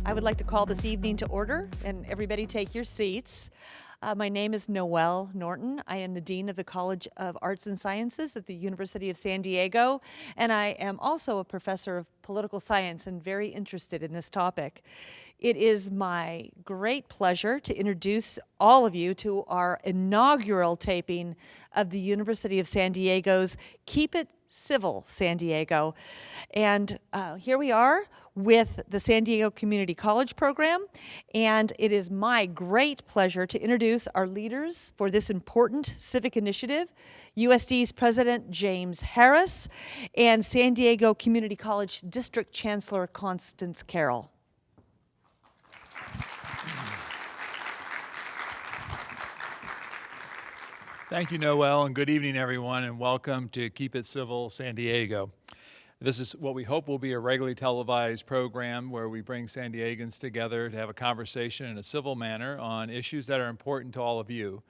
I would like to call this evening to order, and everybody take your seats. My name is Noelle Norton. I am the Dean of the College of Arts and Sciences at the University of San Diego, and I am also a professor of political science and very interested in this topic. It is my great pleasure to introduce all of you to our inaugural taping of the University of San Diego's Keep It Civil San Diego. And here we are with the San Diego Community College program, and it is my great pleasure to introduce our leaders for this important civic initiative, USD's President James Harris and San Diego Community College District Chancellor Constance Carroll. Thank you, Noelle, and good evening, everyone, and welcome to Keep It Civil San Diego. This is what we hope will be a regularly televised program where we bring San Diegans together to have a conversation in a civil manner on issues that are important to all of you.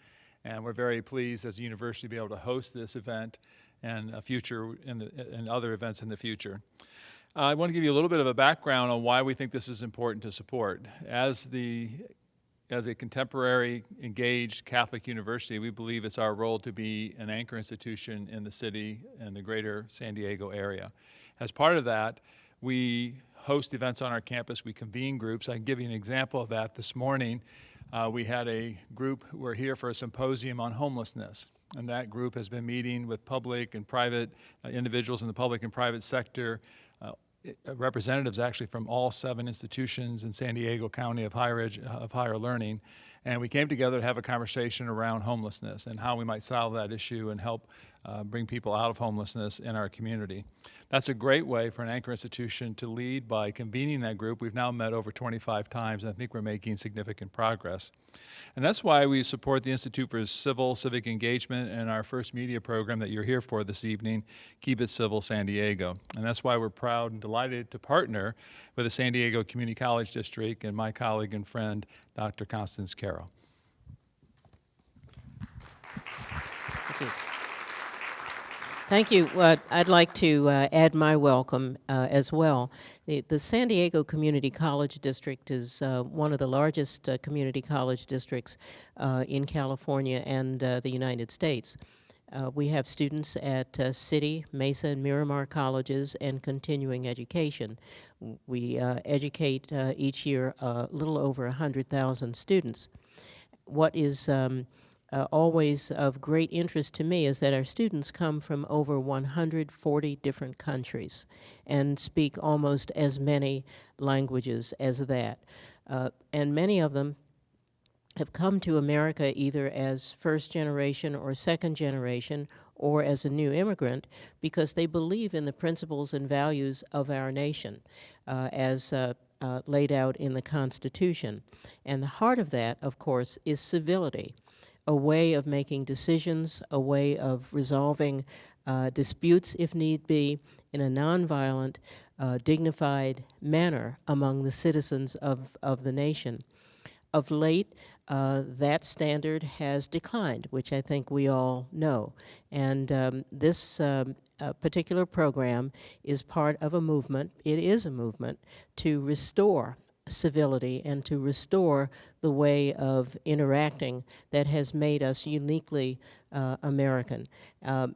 And we're very pleased as a university to be able to host this event and and other events in the future. I want to give you a little bit of a background on why we think this is important to support. As a contemporary, engaged Catholic university, we believe it's our role to be an anchor institution in the city and the greater San Diego area. As part of that, we host events on our campus. We convene groups. I can give you an example of that. This morning, we had a group who were here for a symposium on homelessness. And that group has been meeting with public and private individuals in the public and private sector, representatives actually from all 7 institutions in San Diego County of higher learning, and we came together to have a conversation around homelessness and how we might solve that issue and help bring people out of homelessness in our community. That's a great way for an anchor institution to lead by convening that group. We've now met over 25 times, and I think we're making significant progress. And that's why we support the Institute for Civic Engagement and our first media program that you're here for this evening, Keep It Civil San Diego. And that's why we're proud and delighted to partner with the San Diego Community College District and my colleague and friend, Dr. Constance Carroll. Thank you. Thank you. I'd like to add my welcome as well. The San Diego Community College District is one of the largest community college districts in California and the United States. We have students at City, Mesa, and Miramar colleges and continuing education. We educate each year a little over 100,000 students. What is always of great interest to me is that our students come from over 140 different countries and speak almost as many languages as that. And many of them have come to America either as first generation or second generation or as a new immigrant because they believe in the principles and values of our nation as laid out in the Constitution. And the heart of that, of course, is civility. A way of making decisions, a way of resolving disputes, if need be, in a nonviolent, dignified manner among the citizens of the nation. Of late, that standard has declined, which I think we all know. And this particular program is part of a movement, it is a movement, to restore civility and to restore the way of interacting that has made us uniquely American.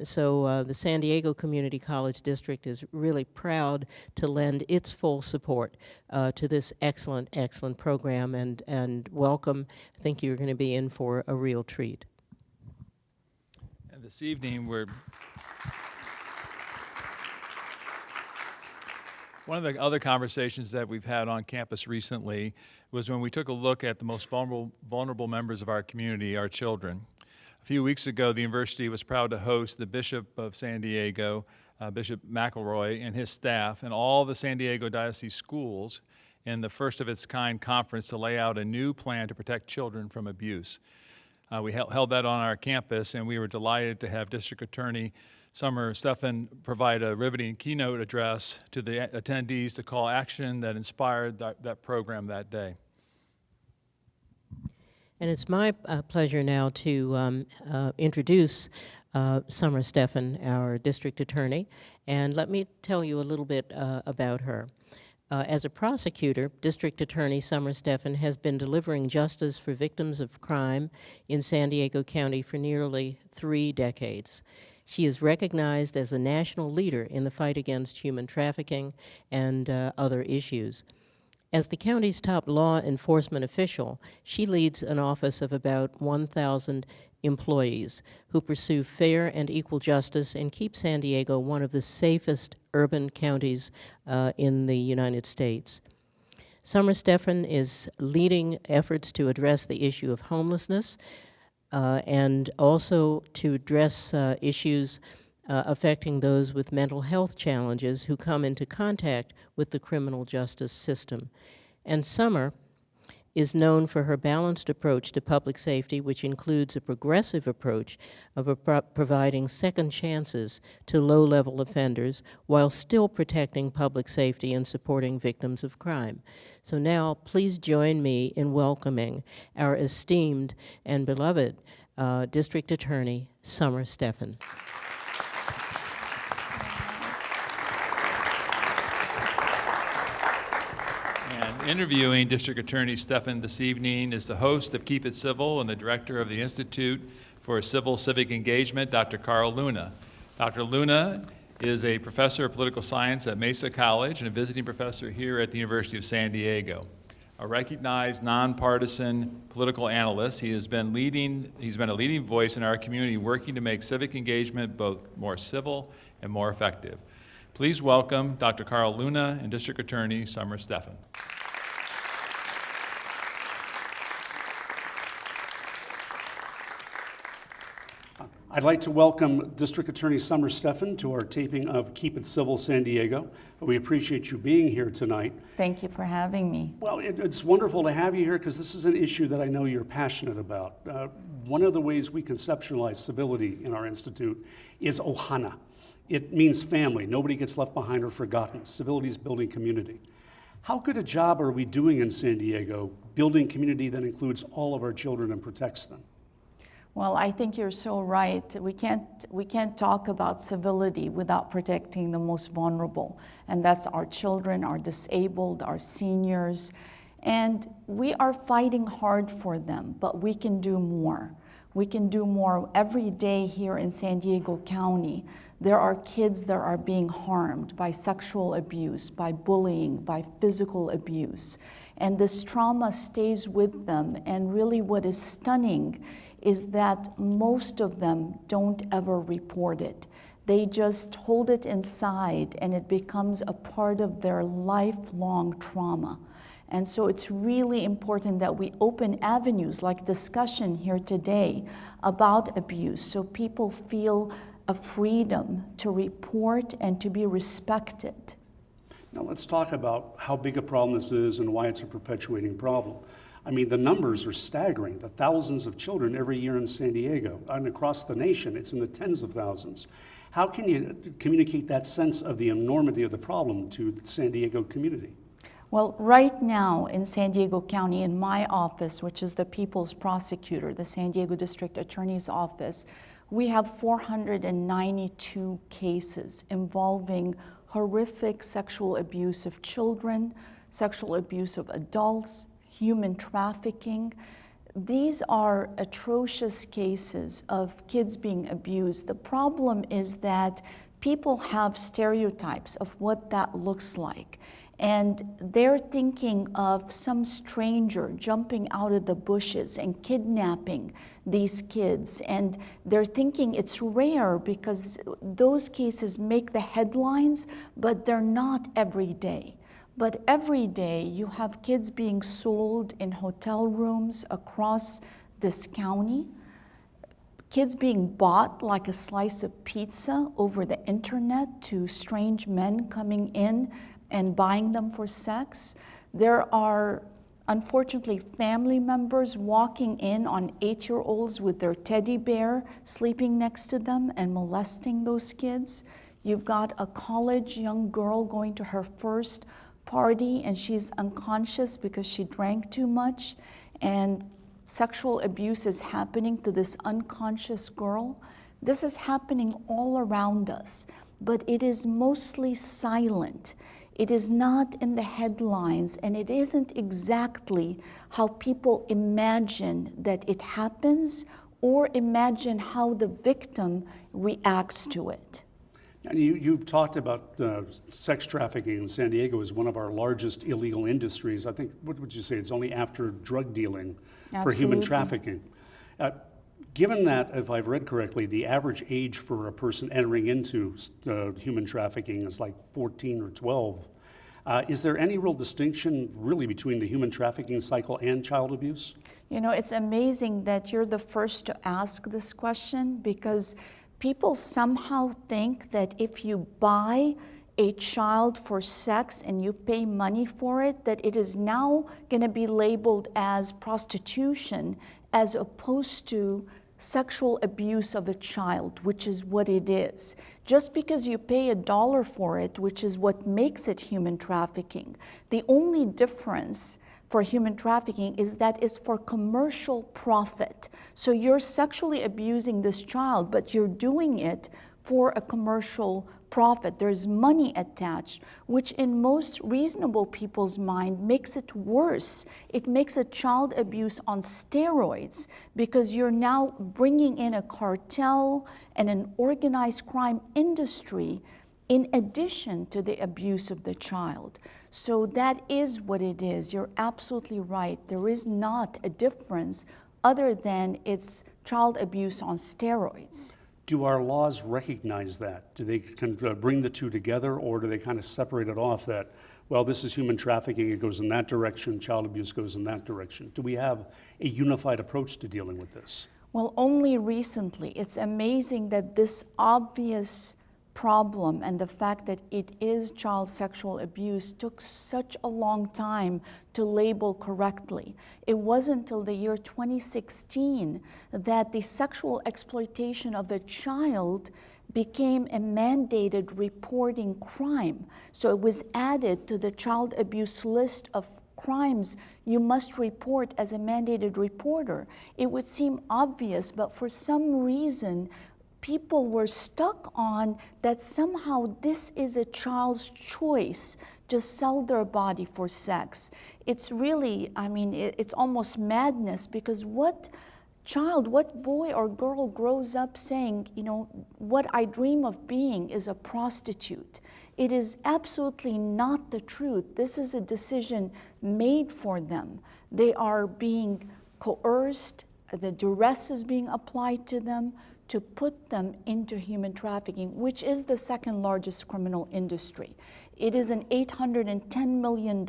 So the San Diego Community College District is really proud to lend its full support to this excellent, excellent program and welcome. I think you're going to be in for a real treat. And this evening one of the other conversations that we've had on campus recently was when we took a look at the most vulnerable members of our community, our children. A few weeks ago, the university was proud to host the Bishop of San Diego, Bishop McElroy, and his staff, and all the San Diego Diocese schools in the first of its kind conference to lay out a new plan to protect children from abuse. We held that on our campus, and we were delighted to have District Attorney Stephan provide a riveting keynote address to the attendees to call action that inspired that program that day. And it's my pleasure now to introduce Stephan, our district attorney, and let me tell you a little bit about her. As a prosecutor, District Attorney Summer Stephan has been delivering justice for victims of crime in San Diego County for nearly 3 decades. She is recognized as a national leader in the fight against human trafficking and other issues. As the county's top law enforcement official, she leads an office of about 1,000 employees who pursue fair and equal justice and keep San Diego one of the safest urban counties in the United States. Summer Stephan is leading efforts to address the issue of homelessness and also to address issues affecting those with mental health challenges who come into contact with the criminal justice system. And Summer is known for her balanced approach to public safety, which includes a progressive approach of providing second chances to low-level offenders while still protecting public safety and supporting victims of crime. So now, please join me in welcoming our esteemed and beloved District Attorney, Summer Stephan. Interviewing District Attorney Stephan this evening is the host of Keep It Civil and the director of the Institute for Civil Civic Engagement, Dr. Carroll Luna. Dr. Luna is a professor of political science at Mesa College and a visiting professor here at the University of San Diego. A recognized nonpartisan political analyst, he's been a leading voice in our community working to make civic engagement both more civil and more effective. Please welcome Dr. Carroll Luna and District Attorney Summer Stephan. I'd like to welcome District Attorney Summer Stephan to our taping of Keep It Civil San Diego. We appreciate you being here tonight. Thank you for having me. Well, it's wonderful to have you here because this is an issue that I know you're passionate about. One of the ways we conceptualize civility in our institute is ohana. It means family. Nobody gets left behind or forgotten. Civility is building community. How good a job are we doing in San Diego building community that includes all of our children and protects them? Well, I think you're so right. We can't talk about civility without protecting the most vulnerable, and that's our children, our disabled, our seniors, and we are fighting hard for them, but we can do more. We can do more every day here in San Diego County. There are kids that are being harmed by sexual abuse, by bullying, by physical abuse, and this trauma stays with them, and really what is stunning is that most of them don't ever report it. They just hold it inside and it becomes a part of their lifelong trauma. And so it's really important that we open avenues like discussion here today about abuse so people feel a freedom to report and to be respected. Now let's talk about how big a problem this is and why it's a perpetuating problem. I mean, the numbers are staggering. The thousands of children every year in San Diego and across the nation, it's in the tens of thousands. How can you communicate that sense of the enormity of the problem to the San Diego community? Well, right now in San Diego County, in my office, which is the People's Prosecutor, the San Diego District Attorney's Office, we have 492 cases involving horrific sexual abuse of children, sexual abuse of adults, human trafficking. These are atrocious cases of kids being abused. The problem is that people have stereotypes of what that looks like. And they're thinking of some stranger jumping out of the bushes and kidnapping these kids. And they're thinking it's rare because those cases make the headlines, but they're not every day. But every day you have kids being sold in hotel rooms across this county, kids being bought like a slice of pizza over the internet to strange men coming in and buying them for sex. There are, unfortunately, family members walking in on 8-year-olds with their teddy bear, sleeping next to them and molesting those kids. You've got a college young girl going to her first party and she's unconscious because she drank too much, and sexual abuse is happening to this unconscious girl. This is happening all around us, but it is mostly silent. It is not in the headlines, and it isn't exactly how people imagine that it happens or imagine how the victim reacts to it. And you've talked about sex trafficking in San Diego as one of our largest illegal industries. I think, what would you say, it's only after drug dealing for human Absolutely. trafficking. Given that, if I've read correctly, the average age for a person entering into human trafficking is like 14 or 12, is there any real distinction really between the human trafficking cycle and child abuse? You know, it's amazing that you're the first to ask this question, because people somehow think that if you buy a child for sex and you pay money for it, that it is now going to be labeled as prostitution as opposed to sexual abuse of a child, which is what it is. Just because you pay $1 for it, which is what makes it human trafficking. The only difference for human trafficking is that it's for commercial profit. So you're sexually abusing this child, but you're doing it for a commercial profit. There's money attached, which in most reasonable people's mind makes it worse. It makes it child abuse on steroids, because you're now bringing in a cartel and an organized crime industry in addition to the abuse of the child. So that is what it is. You're absolutely right. There is not a difference other than it's child abuse on steroids. Do our laws recognize that? Do they bring the two together, or do they kind of separate it off that, well, this is human trafficking, it goes in that direction, child abuse goes in that direction? Do we have a unified approach to dealing with this? Well, only recently. It's amazing that this obvious problem and the fact that it is child sexual abuse took such a long time to label correctly. It wasn't until the year 2016 that the sexual exploitation of a child became a mandated reporting crime. So it was added to the child abuse list of crimes you must report as a mandated reporter. It would seem obvious, but for some reason, people were stuck on that somehow this is a child's choice to sell their body for sex. It's really, I mean, it's almost madness, because what child, what boy or girl grows up saying, you know, what I dream of being is a prostitute? It is absolutely not the truth. This is a decision made for them. They are being coerced, the duress is being applied to them to put them into human trafficking, which is the second largest criminal industry. It is an $810 million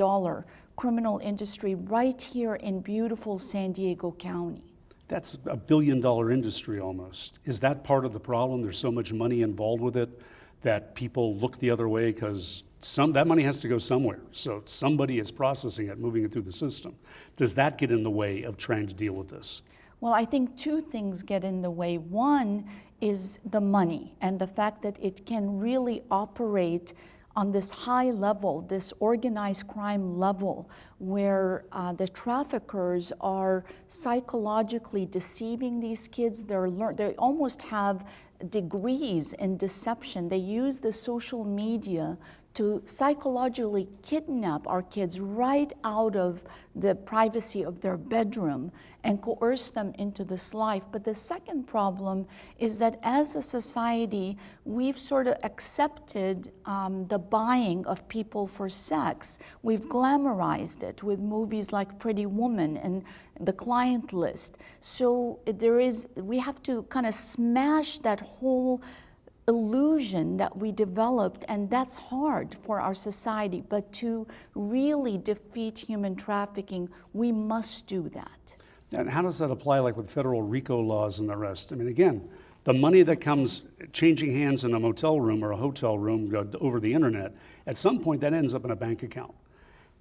criminal industry right here in beautiful San Diego County. That's $1 billion industry almost. Is that part of the problem? There's so much money involved with it that people look the other way because that money has to go somewhere. So somebody is processing it, moving it through the system. Does that get in the way of trying to deal with this? Well, I think two things get in the way. One is the money and the fact that it can really operate on this high level, this organized crime level, where the traffickers are psychologically deceiving these kids. They almost have degrees in deception. They use the social media to psychologically kidnap our kids right out of the privacy of their bedroom and coerce them into this life. But the second problem is that as a society, we've sort of accepted the buying of people for sex. We've glamorized it with movies like Pretty Woman and The Client List. So we have to kind of smash that whole illusion that we developed, and that's hard for our society. But to really defeat human trafficking, we must do that. And how does that apply, like with federal RICO laws and the rest? I mean, again, the money that comes changing hands in a motel room or a hotel room over the internet, at some point that ends up in a bank account.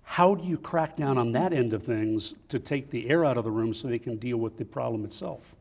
How do you crack down on that end of things to take the air out of the room so they can deal with the problem itself?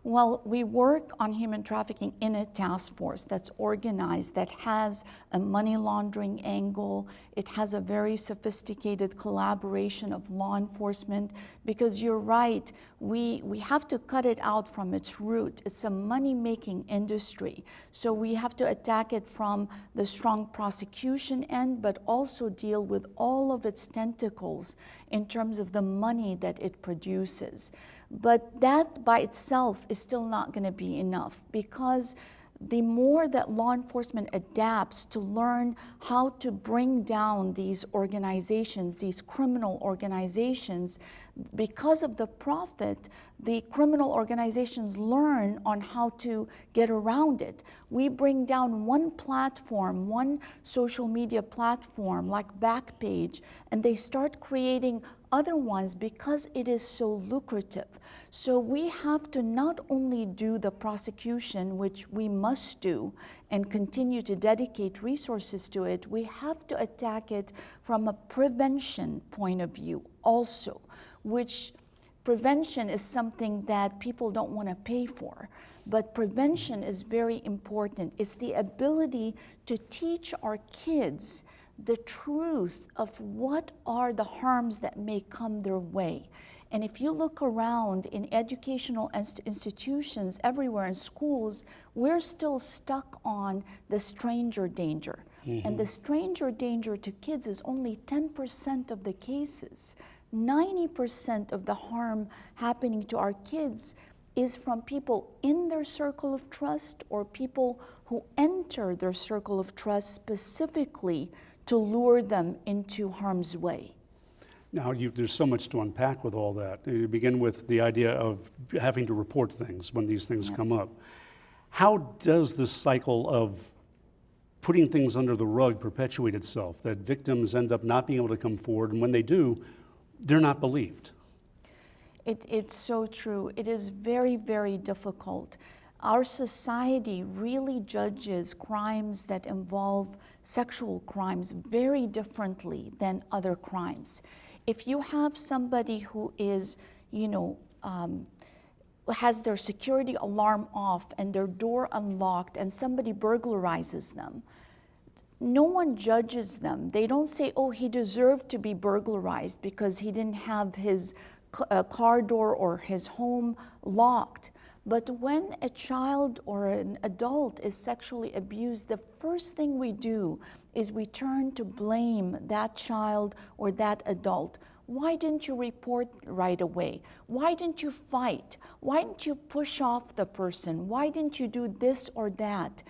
Well, we work on human trafficking in a task force that's organized, that has a money laundering angle. It has a very sophisticated collaboration of law enforcement, because you're right, we have to cut it out from its root. It's a money-making industry. So we have to attack it from the strong prosecution end, but also deal with all of its tentacles in terms of the money that it produces. But that by itself is still not going to be enough, because the more that law enforcement adapts to learn how to bring down these organizations, these criminal organizations, because of the profit, the criminal organizations learn on how to get around it. We bring down one platform, one social media platform like Backpage, and they start creating other ones because it is so lucrative. So we have to not only do the prosecution, which we must do, and continue to dedicate resources to it, we have to attack it from a prevention point of view also, which prevention is something that people don't want to pay for. But prevention is very important. It's the ability to teach our kids the truth of what are the harms that may come their way. And if you look around in educational institutions everywhere in schools, we're still stuck on the stranger danger. And the stranger danger to kids is only 10% of the cases. 90% of the harm happening to our kids is from people in their circle of trust or people who enter their circle of trust specifically to lure them into harm's way. Now, there's so much to unpack with all that. You begin with the idea of having to report things when these things come up. How does this cycle of putting things under the rug perpetuate itself, that victims end up not being able to come forward, and when they do, they're not believed? It's so true. It is very, very difficult. Our society really judges crimes that involve sexual crimes very differently than other crimes. If you have somebody who is, has their security alarm off and their door unlocked and somebody burglarizes them, no one judges them. They don't say, oh, he deserved to be burglarized because he didn't have his car door or his home locked. But when a child or an adult is sexually abused, the first thing we do is we turn to blame that child or that adult. Why didn't you report right away? Why didn't you fight? Why didn't you push off the person? Why didn't you do this or that?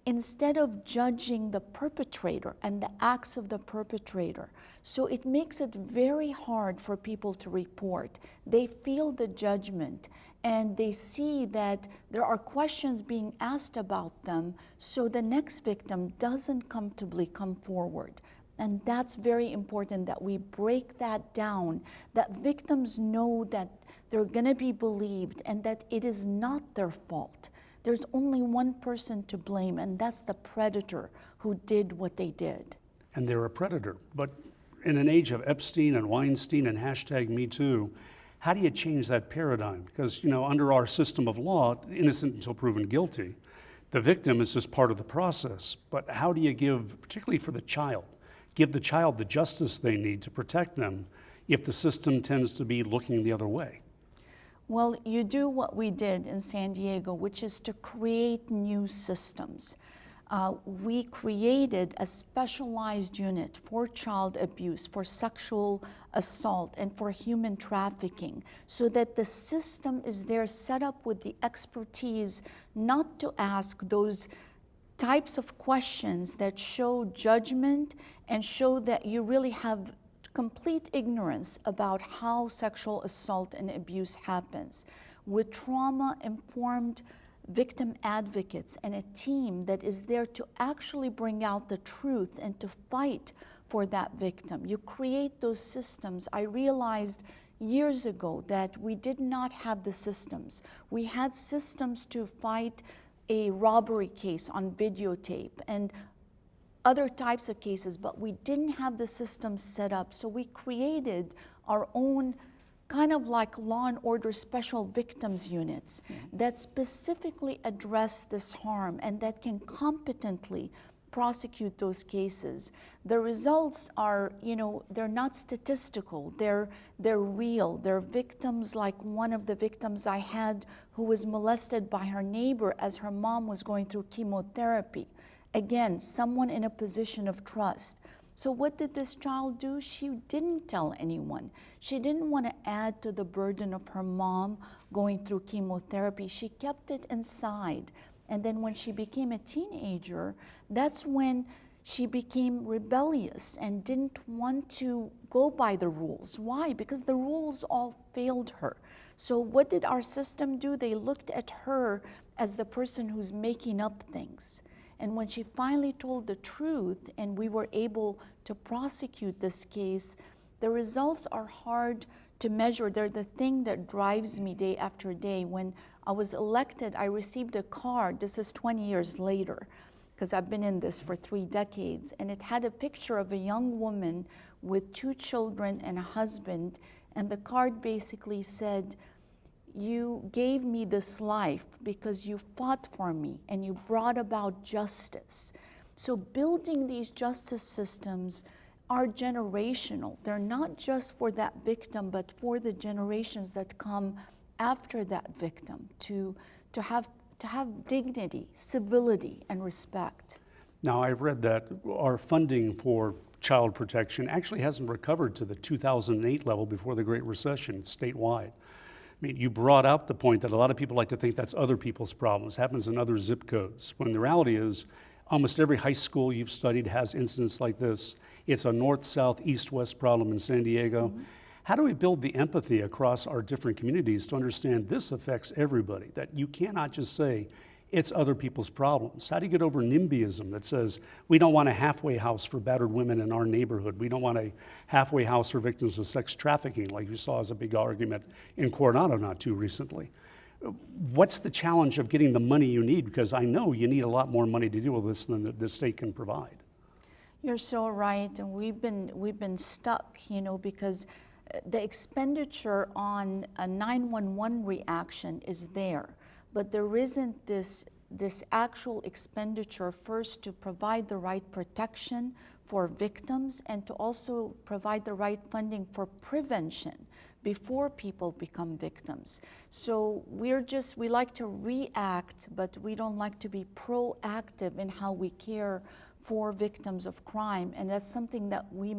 Instead of judging the perpetrator and the acts of the perpetrator. So it makes it very hard for people to report. They feel the judgment and they see that there are questions being asked about them, so the next victim doesn't comfortably come forward. And that's very important that we break that down, that victims know that they're gonna be believed and that it is not their fault. There's only one person to blame, and that's the predator who did what they did. And they're a predator. But in an age of Epstein and Weinstein and #MeToo, how do you change that paradigm? Because, under our system of law, innocent until proven guilty, the victim is just part of the process. But how do you give, particularly for the child, give the child the justice they need to protect them if the system tends to be looking the other way? Well, you do what we did in San Diego, which is to create new systems. We created a specialized unit for child abuse, for sexual assault, and for human trafficking, so that the system is there set up with the expertise not to ask those types of questions that show judgment and show that you really have complete ignorance about how sexual assault and abuse happens. With trauma-informed victim advocates and a team that is there to actually bring out the truth and to fight for that victim. You create those systems. I realized years ago that we did not have the systems. We had systems to fight a robbery case on videotape and other types of cases, but we didn't have the systems set up. So we created our own kind of like law and order special victims units that specifically address this harm and that can competently prosecute those cases. The results are, they're not statistical, they're real. They're victims like one of the victims I had who was molested by her neighbor as her mom was going through chemotherapy. Again, someone in a position of trust. So what did this child do? She didn't tell anyone. She didn't want to add to the burden of her mom going through chemotherapy. She kept it inside. And then when she became a teenager, that's when she became rebellious and didn't want to go by the rules. Why? Because the rules all failed her. So what did our system do? They looked at her as the person who's making up things. And when she finally told the truth and we were able to prosecute this case, the results are hard to measure. They're the thing that drives me day after day. When I was elected, I received a card. This is 20 years later, because I've been in this for 3 decades. And it had a picture of a young woman with 2 children and a husband. And the card basically said, "You gave me this life because you fought for me and you brought about justice." So building these justice systems are generational. They're not just for that victim, but for the generations that come after that victim to have dignity, civility, and respect. Now, I've read that our funding for child protection actually hasn't recovered to the 2008 level before the Great Recession statewide. I mean, you brought up the point that a lot of people like to think that's other people's problems, happens in other zip codes, when the reality is almost every high school you've studied has incidents like this. It's a north, south, east, west problem in San Diego. Mm-hmm. How do we build the empathy across our different communities to understand this affects everybody, that you cannot just say it's other people's problems? How do you get over NIMBYism that says we don't want a halfway house for battered women in our neighborhood? We don't want a halfway house for victims of sex trafficking, like you saw as a big argument in Coronado not too recently. What's the challenge of getting the money you need? Because I know you need a lot more money to deal with this than the state can provide. You're so right, and we've been stuck, because the expenditure on a 911 reaction is there, but there isn't this actual expenditure first to provide the right protection for victims and to also provide the right funding for prevention before people become victims. So we like to react, but we don't like to be proactive in how we care for victims of crime, and that's something that we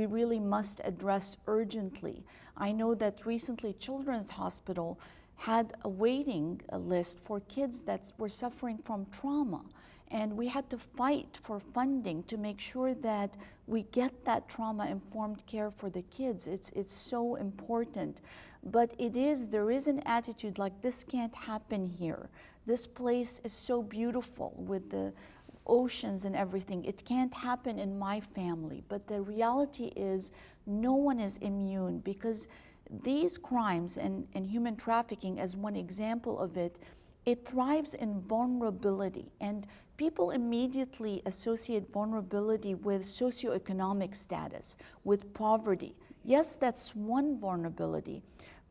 really must address urgently. I know that recently Children's Hospital had a waiting list for kids that were suffering from trauma, and we had to fight for funding to make sure that we get that trauma-informed care for the kids. It's so important. But there is an attitude like, this can't happen here. This place is so beautiful with the oceans and everything. It can't happen in my family. But the reality is no one is immune, because these crimes and human trafficking, as one example of it, it thrives in vulnerability. And people immediately associate vulnerability with socioeconomic status, with poverty. Yes, that's one vulnerability,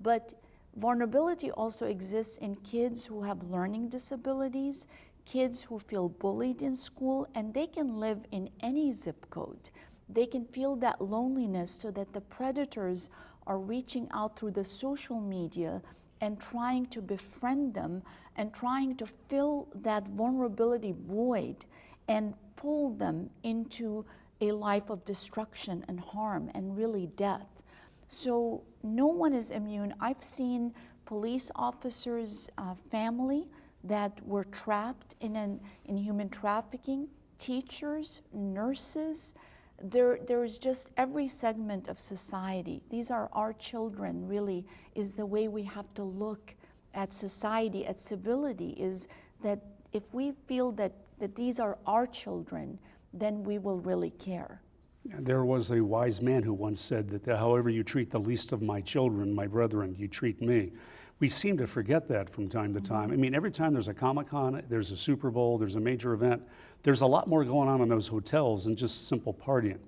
but vulnerability also exists in kids who have learning disabilities, kids who feel bullied in school, and they can live in any zip code. They can feel that loneliness, so that the predators are reaching out through the social media and trying to befriend them and trying to fill that vulnerability void and pull them into a life of destruction and harm and really death. So no one is immune. I've seen police officers' family that were trapped in human trafficking, teachers, nurses. There is just every segment of society. These are our children, really, is the way we have to look at society, at civility, is that if we feel that these are our children, then we will really care. There was a wise man who once said that however you treat the least of my children, my brethren, you treat me. We seem to forget that from time to time. I mean, every time there's a Comic-Con, there's a Super Bowl, there's a major event, there's a lot more going on in those hotels than just simple partying.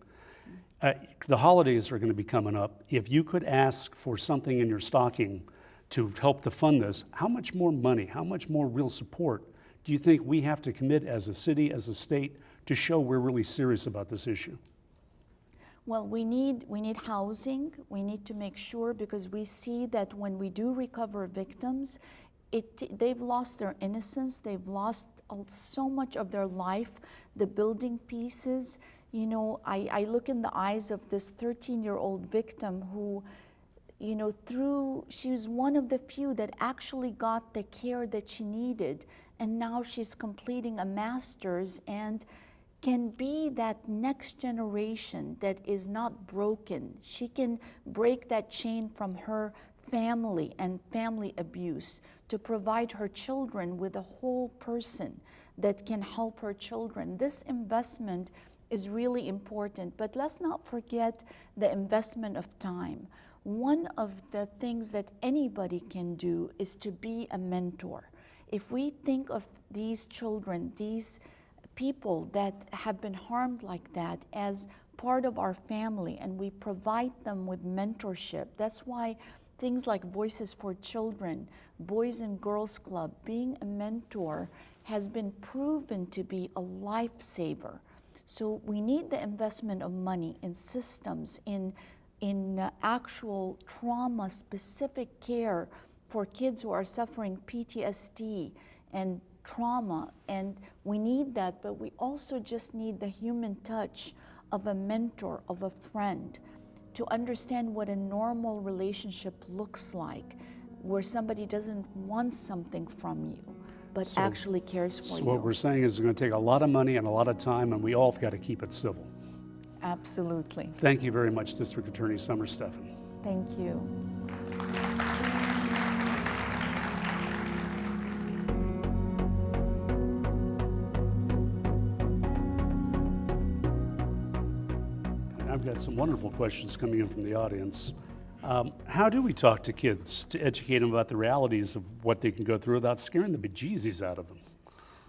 The holidays are going to be coming up. If you could ask for something in your stocking to help to fund this, how much more money, how much more real support do you think we have to commit as a city, as a state, to show we're really serious about this issue? Well, we need housing. We need to make sure, because we see that when we do recover victims, they've lost their innocence. They've lost so much of their life, the building pieces. You know, I look in the eyes of this 13-year-old victim who, you know, she was one of the few that actually got the care that she needed, and now she's completing a master's and can be that next generation that is not broken. She can break that chain from her family and family abuse to provide her children with a whole person that can help her children. This investment is really important, but let's not forget the investment of time. One of the things that anybody can do is to be a mentor. If we think of these children, these people that have been harmed like that as part of our family, and we provide them with mentorship, that's why things like Voices for Children, Boys and Girls Club, being a mentor has been proven to be a lifesaver. So we need the investment of money in systems, in actual trauma-specific care for kids who are suffering PTSD and trauma, and we need that, but we also just need the human touch of a mentor, of a friend, to understand what a normal relationship looks like, where somebody doesn't want something from you, but actually cares for you. So what we're saying is it's going to take a lot of money and a lot of time, and we all have got to keep it civil. Absolutely. Thank you very much, District Attorney Summer Stephan. Thank you. I've got some wonderful questions coming in from the audience. How do we talk to kids to educate them about the realities of what they can go through without scaring the bejesus out of them?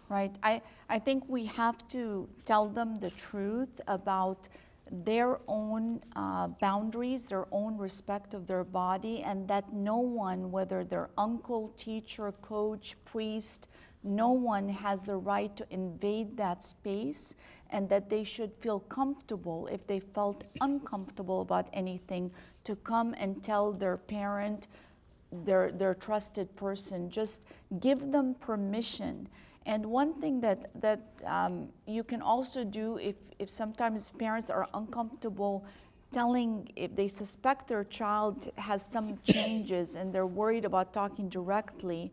Right. I think we have to tell them the truth about their own boundaries, their own respect of their body, and that no one, whether they're uncle, teacher, coach, priest, no one has the right to invade that space, and that they should feel comfortable, if they felt uncomfortable about anything, to come and tell their parent, their trusted person. Just give them permission. And one thing that you can also do, if sometimes parents are uncomfortable telling, if they suspect their child has some changes and they're worried about talking directly,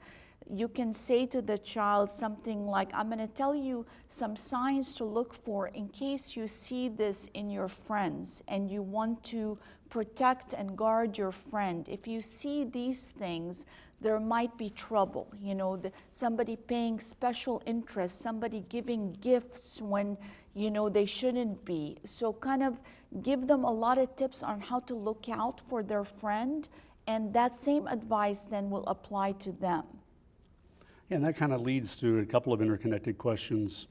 you can say to the child something like, I'm going to tell you some signs to look for in case you see this in your friends and you want to protect and guard your friend. If you see these things, there might be trouble. You know, somebody paying special interest, somebody giving gifts when, you know, they shouldn't be. So kind of give them a lot of tips on how to look out for their friend, and that same advice then will apply to them. Yeah, and that kind of leads to a couple of interconnected questions.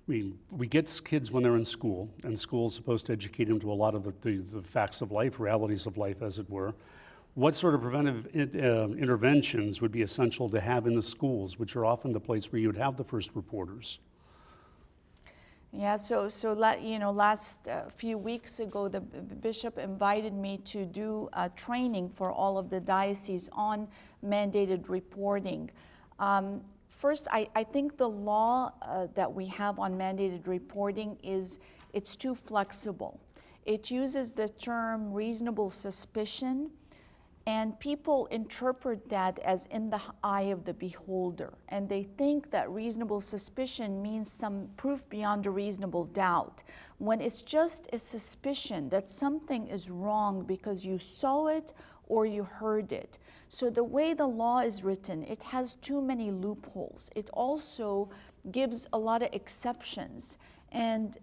I mean, we get kids when they're in school, and school is supposed to educate them to a lot of the facts of life, realities of life, as it were. What sort of preventive interventions would be essential to have in the schools, which are often the place where you would have the first reporters? Yeah, you know, last few weeks ago, the bishop invited me to do a training for all of the dioceses on mandated reporting. First, I think the law that we have on mandated reporting it's too flexible. It uses the term reasonable suspicion, and people interpret that as in the eye of the beholder. And they think that reasonable suspicion means some proof beyond a reasonable doubt, when it's just a suspicion that something is wrong because you saw it or you heard it. So the way the law is written, it has too many loopholes. It also gives a lot of exceptions. And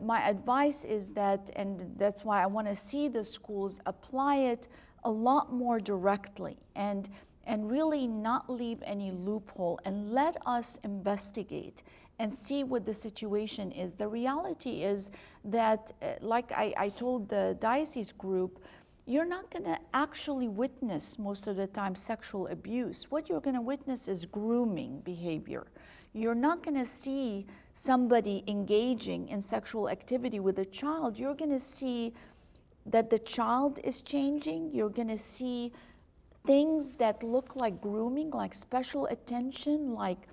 my advice is that, and that's why I want to see the schools apply it a lot more directly, and really not leave any loophole, and let us investigate and see what the situation is. The reality is that, like I told the diocese group, you're not going to actually witness most of the time sexual abuse. What you're going to witness is grooming behavior. You're not going to see somebody engaging in sexual activity with a child. You're going to see that the child is changing. You're going to see things that look like grooming, like special attention, like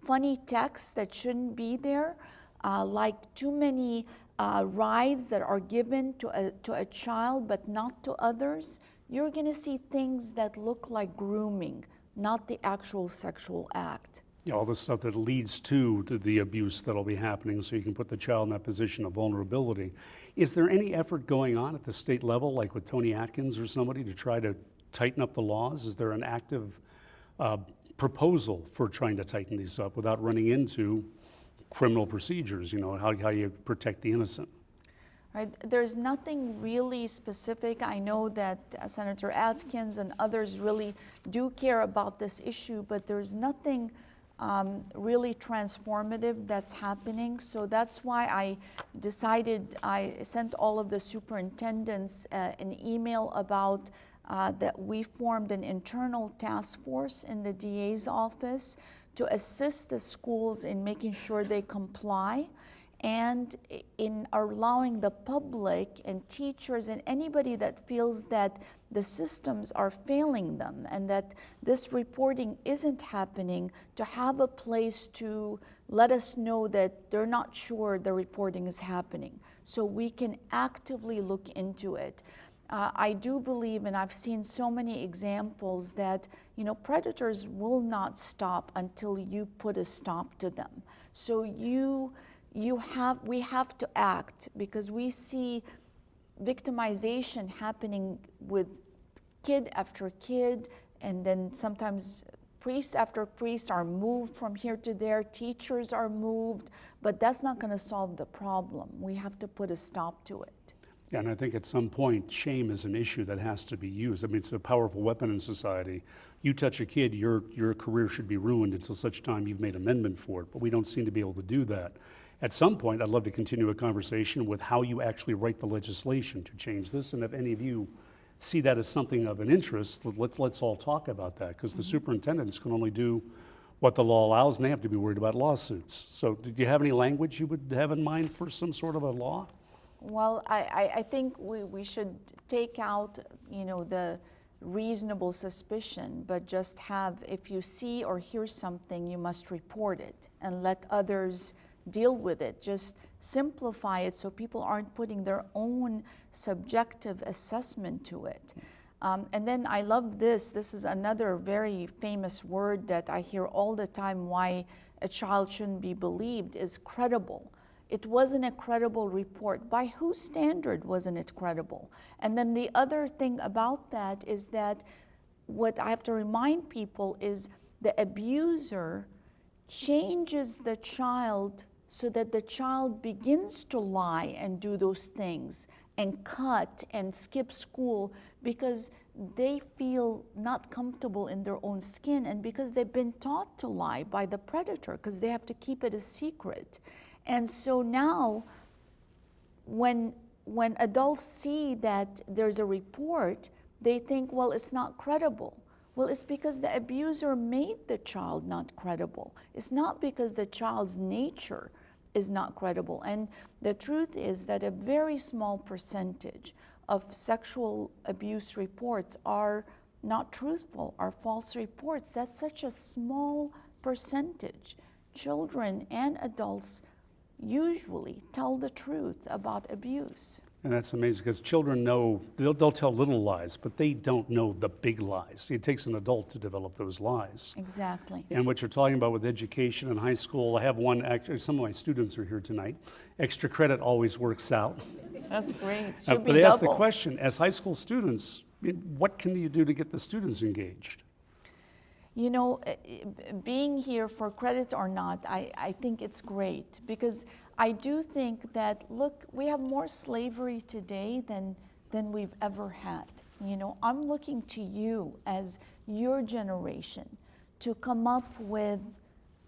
funny texts that shouldn't be there, like too many rides that are given to a child but not to others. You're going to see things that look like grooming, not the actual sexual act. Yeah, all the stuff that leads to the abuse that'll be happening, so you can put the child in that position of vulnerability. Is there any effort going on at the state level, like with Tony Atkins or somebody, to try to tighten up the laws? Is there an active proposal for trying to tighten these up without running into criminal procedures, how you protect the innocent? Right. There's nothing really specific. I know that Senator Atkins and others really do care about this issue, but there's nothing really transformative that's happening. So that's why I decided, I sent all of the superintendents an email about that we formed an internal task force in the DA's office to assist the schools in making sure they comply and in allowing the public and teachers and anybody that feels that the systems are failing them and that this reporting isn't happening, to have a place to let us know that they're not sure the reporting is happening, so we can actively look into it. I do believe, and I've seen so many examples, that predators will not stop until you put a stop to them. So we have to act, because we see victimization happening with kid after kid, and then sometimes priest after priest are moved from here to there, teachers are moved, but that's not going to solve the problem. We have to put a stop to it. Yeah, and I think at some point, shame is an issue that has to be used. I mean, it's a powerful weapon in society. You touch a kid, your career should be ruined until such time you've made amendment for it, but we don't seem to be able to do that. At some point, I'd love to continue a conversation with how you actually write the legislation to change this, and if any of you see that as something of an interest, let's all talk about that, because the superintendents can only do what the law allows, and they have to be worried about lawsuits. So do you have any language you would have in mind for some sort of a law? Well, I think we should take out, the reasonable suspicion, but just have, if you see or hear something, you must report it and let others deal with it. Just simplify it so people aren't putting their own subjective assessment to it. And then I love this. This is another very famous word that I hear all the time, why a child shouldn't be believed, is credible. It wasn't a credible report. By whose standard wasn't it credible? And then the other thing about that is that what I have to remind people is the abuser changes the child so that the child begins to lie and do those things and cut and skip school because they feel not comfortable in their own skin, and because they've been taught to lie by the predator because they have to keep it a secret. And so now, when adults see that there's a report, they think, well, it's not credible. Well, it's because the abuser made the child not credible. It's not because the child's nature is not credible. And the truth is that a very small percentage of sexual abuse reports are not truthful, are false reports. That's such a small percentage. Children and adults usually tell the truth about abuse. And that's amazing, because children know, they'll tell little lies, but they don't know the big lies. It takes an adult to develop those lies. Exactly. And what you're talking about with education in high school, I have one, actually, some of my students are here tonight. Extra credit always works out. That's great. Should be but they ask double. the question, as high school students, what can you do to get the students engaged? Being here, for credit or not, I think it's great, because I do think that, look, we have more slavery today than we've ever had. I'm looking to you as your generation to come up with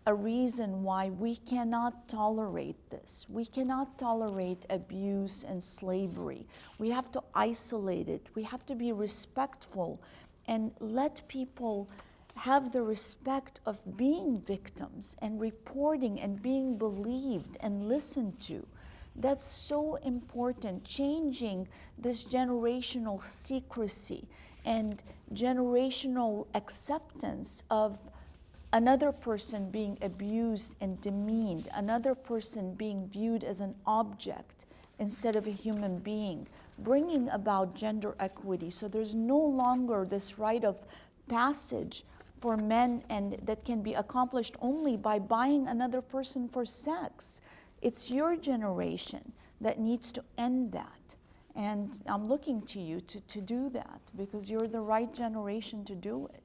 a reason why we cannot tolerate this. We cannot tolerate abuse and slavery. We have to isolate it. We have to be respectful and let people have the respect of being victims and reporting and being believed and listened to. That's so important, changing this generational secrecy and generational acceptance of another person being abused and demeaned, another person being viewed as an object instead of a human being, bringing about gender equity. So there's no longer this rite of passage for men, and that can be accomplished only by buying another person for sex. It's your generation that needs to end that. And I'm looking to you to do that, because you're the right generation to do it.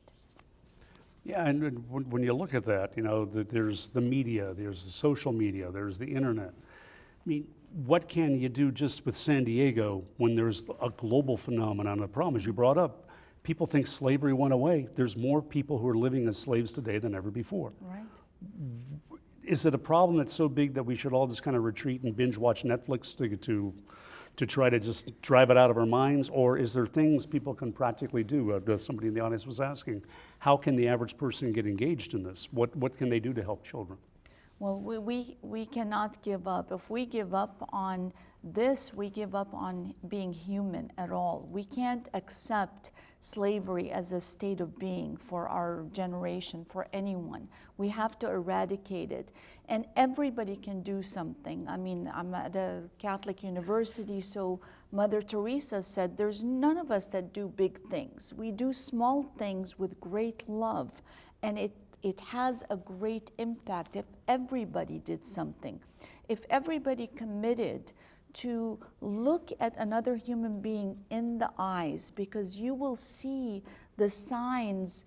Yeah, and when you look at that, you know, there's the media, there's the social media, there's the internet. I mean, what can you do just with San Diego when there's a global phenomenon? The problem, as you brought up, people think slavery went away. There's more people who are living as slaves today than ever before. Right. Is it a problem that's so big that we should all just kind of retreat and binge watch Netflix to try to just drive it out of our minds? Or is there things people can practically do? Somebody in the audience was asking, how can the average person get engaged in this? What can they do to help children? Well, we cannot give up. If we give up on this, we give up on being human at all. We can't accept slavery as a state of being for our generation, for anyone. We have to eradicate it. And everybody can do something. I mean, I'm at a Catholic university, so Mother Teresa said, there's none of us that do big things. We do small things with great love, and it has a great impact if everybody did something. If everybody committed to look at another human being in the eyes, because you will see the signs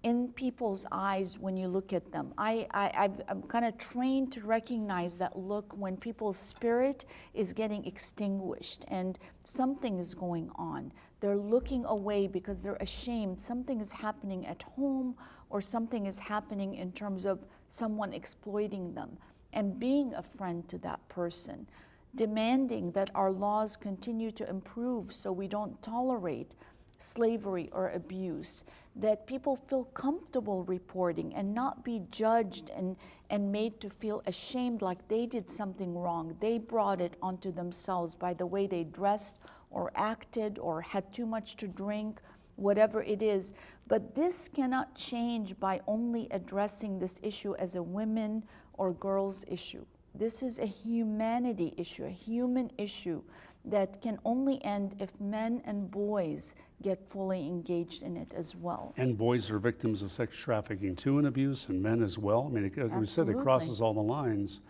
in people's eyes when you look at them. I'm kind of trained to recognize that look when people's spirit is getting extinguished and something is going on. They're looking away because they're ashamed. Something is happening at home, or something is happening in terms of someone exploiting them, and being a friend to that person, demanding that our laws continue to improve so we don't tolerate slavery or abuse, that people feel comfortable reporting and not be judged and made to feel ashamed like they did something wrong. They brought it onto themselves by the way they dressed or acted or had too much to drink, whatever it is. But this cannot change by only addressing this issue as a women or girls issue. This is a humanity issue, a human issue that can only end if men and boys get fully engaged in it as well. And boys are victims of sex trafficking too, and abuse, and men as well. I mean, like we said, it crosses all the lines.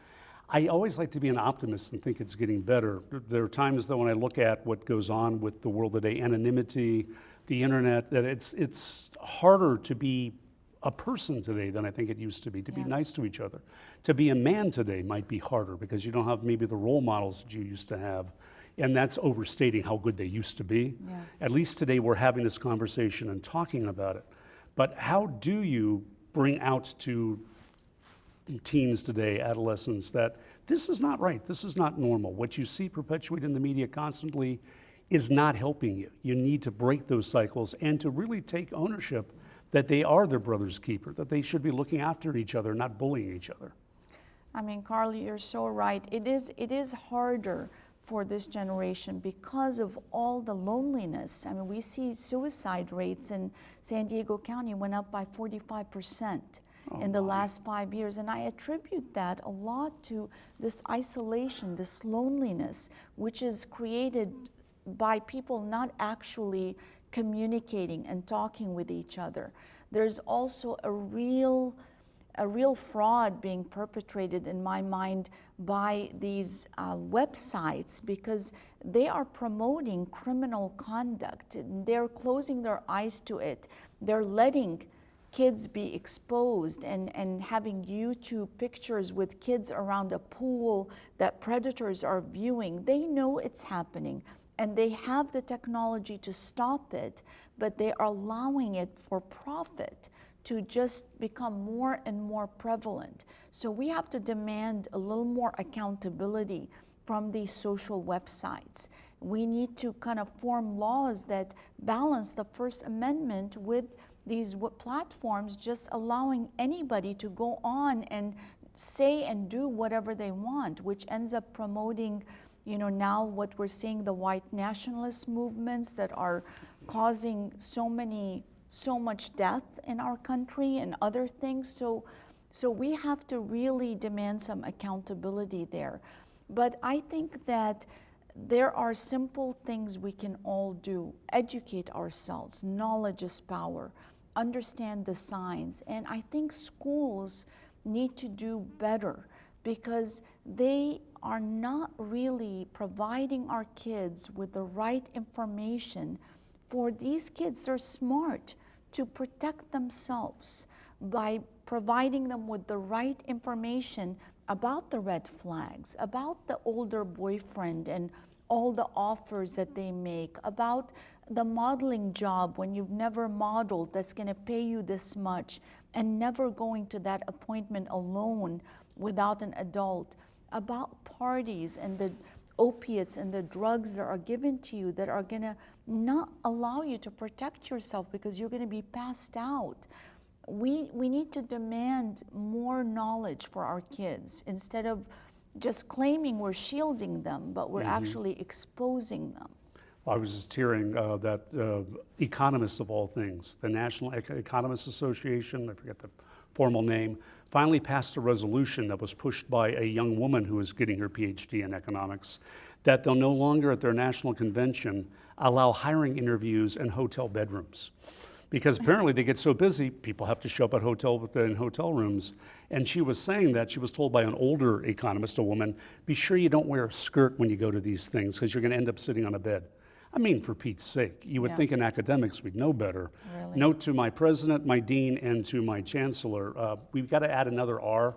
I always like to be an optimist and think it's getting better. There are times, though, when I look at what goes on with the world today, anonymity, the internet, that it's harder to be a person today than I think it used to be be nice to each other. To be a man today might be harder because you don't have maybe the role models that you used to have. And that's overstating how good they used to be. Yes. At least today we're having this conversation and talking about it. But how do you bring out to teens today, adolescents, that this is not right, this is not normal? What you see perpetuated in the media constantly is not helping you. You need to break those cycles and to really take ownership that they are their brother's keeper, that they should be looking after each other, not bullying each other. I mean, Carl, you're so right. It is harder for this generation because of all the loneliness. I mean, we see suicide rates in San Diego County went up by 45% in the last 5 years. And I attribute that a lot to this isolation, this loneliness, which is created by people not actually communicating and talking with each other. There's also a real fraud being perpetrated in my mind by these websites, because they are promoting criminal conduct. They're closing their eyes to it. They're letting kids be exposed and having YouTube pictures with kids around a pool that predators are viewing. They know it's happening and they have the technology to stop it, but they are allowing it for profit to just become more and more prevalent. So we have to demand a little more accountability from these social websites. We need to kind of form laws that balance the First Amendment with these platforms just allowing anybody to go on and say and do whatever they want, which ends up promoting, you know, now what we're seeing, the white nationalist movements that are causing so much death in our country and other things. So we have to really demand some accountability there. But I think that there are simple things we can all do. Educate ourselves. Knowledge is power. Understand the signs. And I think schools need to do better because they are not really providing our kids with the right information. For these kids, they're smart to protect themselves by providing them with the right information about the red flags, about the older boyfriend and all the offers that they make, about the modeling job when you've never modeled that's going to pay you this much, and never going to that appointment alone without an adult, about parties and the opiates and the drugs that are given to you that are going to not allow you to protect yourself because you're going to be passed out. We need to demand more knowledge for our kids instead of just claiming we're shielding them, but we're actually exposing them. I was just hearing that economists of all things, the National Economists Association, I forget the formal name, finally passed a resolution that was pushed by a young woman who was getting her PhD in economics, that they'll no longer at their national convention allow hiring interviews in hotel bedrooms. Because apparently they get so busy, people have to show up at in hotel rooms. And she was saying that she was told by an older economist, a woman, be sure you don't wear a skirt when you go to these things because you're going to end up sitting on a bed. I mean, for Pete's sake, you would think in academics we'd know better. Really? Note to my president, my dean, and to my chancellor, we've got to add another R,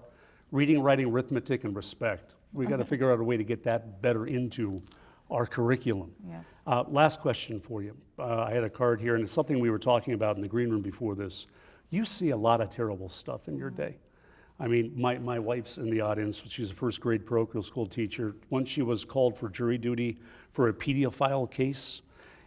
reading, writing, arithmetic, and respect. We've got to figure out a way to get that better into our curriculum. Yes. Last question for you. I had a card here, and it's something we were talking about in the green room before this. You see a lot of terrible stuff in your day. I mean, my wife's in the audience. She's a first grade parochial school teacher. Once she was called for jury duty for a pedophile case,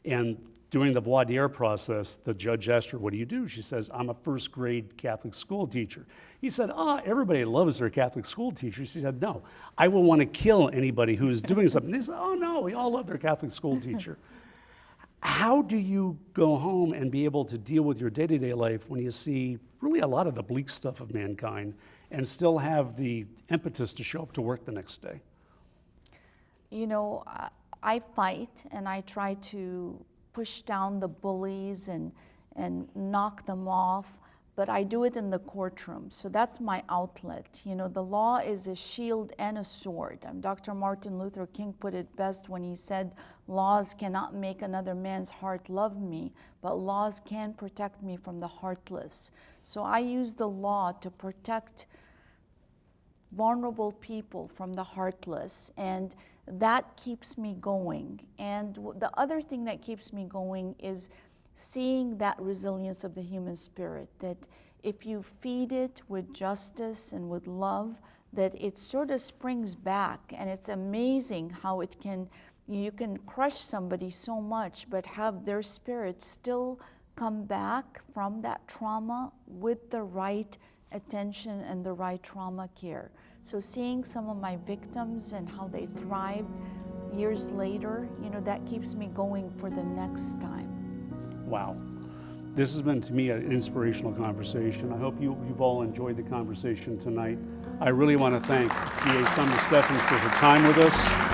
and during the voir dire process, the judge asked her, what do you do? She says, I'm a first grade Catholic school teacher. He said, everybody loves their Catholic school teacher. She said, no, I will want to kill anybody who's doing something. They said, oh no, we all love their Catholic school teacher. How do you go home and be able to deal with your day-to-day life when you see really a lot of the bleak stuff of mankind and still have the impetus to show up to work the next day? You know, I fight and I try to push down the bullies and knock them off, but I do it in the courtroom. So that's my outlet. You know, the law is a shield and a sword. Dr. Martin Luther King put it best when he said, laws cannot make another man's heart love me, but laws can protect me from the heartless. So I use the law to protect vulnerable people from the heartless, and that keeps me going. And the other thing that keeps me going is seeing that resilience of the human spirit, that if you feed it with justice and with love, that it sort of springs back. And it's amazing how you can crush somebody so much, but have their spirit still come back from that trauma with the right attention and the right trauma care. So seeing some of my victims and how they thrived years later, you know, that keeps me going for the next time. Wow. This has been, to me, an inspirational conversation. I hope you've all enjoyed the conversation tonight. I really want to thank DA Stephan for her time with us.